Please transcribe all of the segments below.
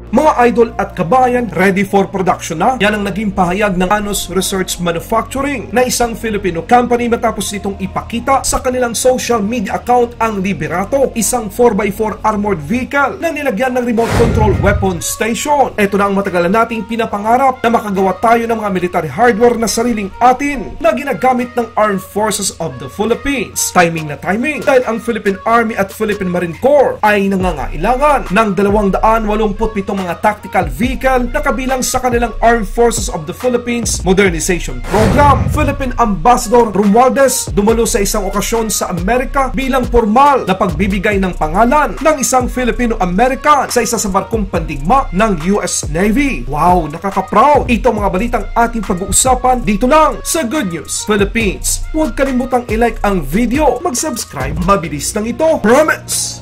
Mga idol at kabayan, ready for production na? Yan ang naging pahayag ng ANOS Research Manufacturing na isang Filipino company matapos nitong ipakita sa kanilang social media account ang Liberato, isang 4x4 armored vehicle na nilagyan ng remote control weapon station. Ito na ang matagal na nating pinapangarap na makagawa tayo ng mga military hardware na sariling atin na ginagamit ng Armed Forces of the Philippines. Timing na timing dahil ang Philippine Army at Philippine Marine Corps ay nangangailangan ng 287 mga tactical vehicle na kabilang sa kanilang Armed Forces of the Philippines Modernization Program. Philippine Ambassador Romualdez dumalo sa isang okasyon sa Amerika bilang formal na pagbibigay ng pangalan ng isang Filipino-American sa isa sa barkong pandigma ng US Navy. Wow, nakaka-proud! Ito mga balitang ating pag-uusapan dito lang sa Good News Philippines. Huwag kalimutang i-like ang video, mag-subscribe, mabilis lang ito. Promise!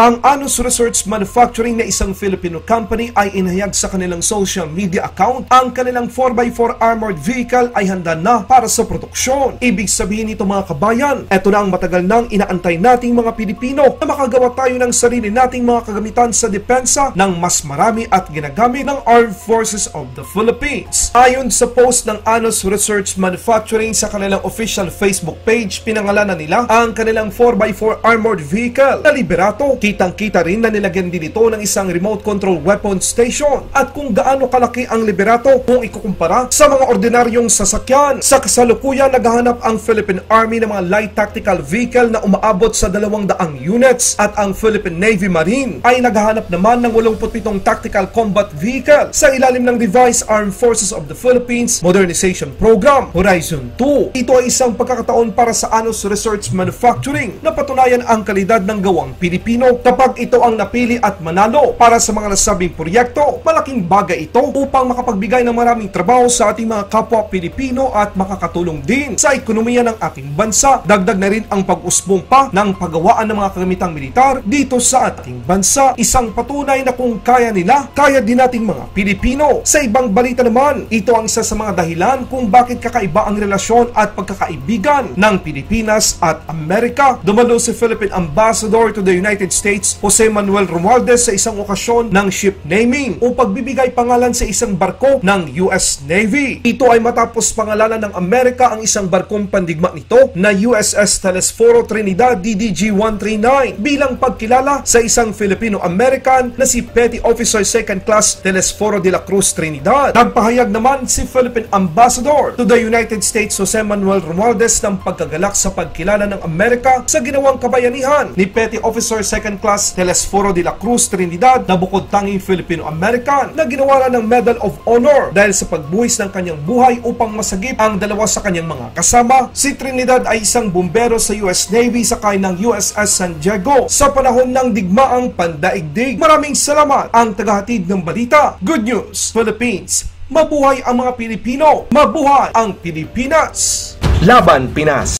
Ang ANOS Research Manufacturing na isang Filipino company ay inahayag sa kanilang social media account ang kanilang 4x4 armored vehicle ay handa na para sa produksyon. Ibig sabihin nito mga kabayan, eto na ang matagal nang inaantay nating mga Pilipino na makagawa tayo ng sarili nating mga kagamitan sa depensa ng mas marami at ginagamit ng Armed Forces of the Philippines. Ayon sa post ng ANOS Research Manufacturing sa kanilang official Facebook page, pinangalanan nila ang kanilang 4x4 armored vehicle na Liberato. Kitang-kita rin na nilagyan din ito ng isang remote control weapon station. At kung gaano kalaki ang Liberato kung ikukumpara sa mga ordinaryong sasakyan. Sa kasalukuyan, naghahanap ang Philippine Army ng mga light tactical vehicle na umaabot sa 200 units at ang Philippine Navy Marine ay naghahanap naman ng 87 tactical combat vehicle sa ilalim ng Devised Armed Forces of the Philippines Modernization Program Horizon 2. Ito ay isang pagkakataon para sa ANOS Research Manufacturing na patunayan ang kalidad ng gawang Pilipino. Kapag ito ang napili at manalo para sa mga nasabing proyekto, malaking bagay ito upang makapagbigay ng maraming trabaho sa ating mga kapwa Pilipino at makakatulong din sa ekonomiya ng ating bansa. Dagdag na rin ang pag-usbong pa ng paggawaan ng mga kagamitang militar dito sa ating bansa. Isang patunay na kung kaya nila, kaya din nating mga Pilipino. Sa ibang balita naman, ito ang isa sa mga dahilan kung bakit kakaiba ang relasyon at pagkakaibigan ng Pilipinas at Amerika. Dumalo si Philippine Ambassador to the United States Jose Manuel Romualdez sa isang okasyon ng ship naming o pagbibigay pangalan sa isang barko ng US Navy. Ito ay matapos pangalanan ng Amerika ang isang barkong pandigma nito na USS Telesforo Trinidad DDG-139 bilang pagkilala sa isang Filipino-American na si Petty Officer 2nd Class Telesforo de la Cruz Trinidad. Nagpahayag naman si Philippine Ambassador to the United States Jose Manuel Romualdez ng pagkagalak sa pagkilala ng Amerika sa ginawang kabayanihan ni Petty Officer 2nd Class Telesforo de la Cruz Trinidad na bukod tanging Filipino-American na ginawaran ng Medal of Honor dahil sa pagbuwis ng kanyang buhay upang masagip ang dalawa sa kanyang mga kasama. Si Trinidad ay isang bumbero sa US Navy sakay ng USS San Diego sa panahon ng digmaang pandaigdig. Maraming salamat ang tagahatid ng balita. Good News Philippines. Mabuhay ang mga Pilipino! Mabuhay ang Pilipinas! Laban Pinas!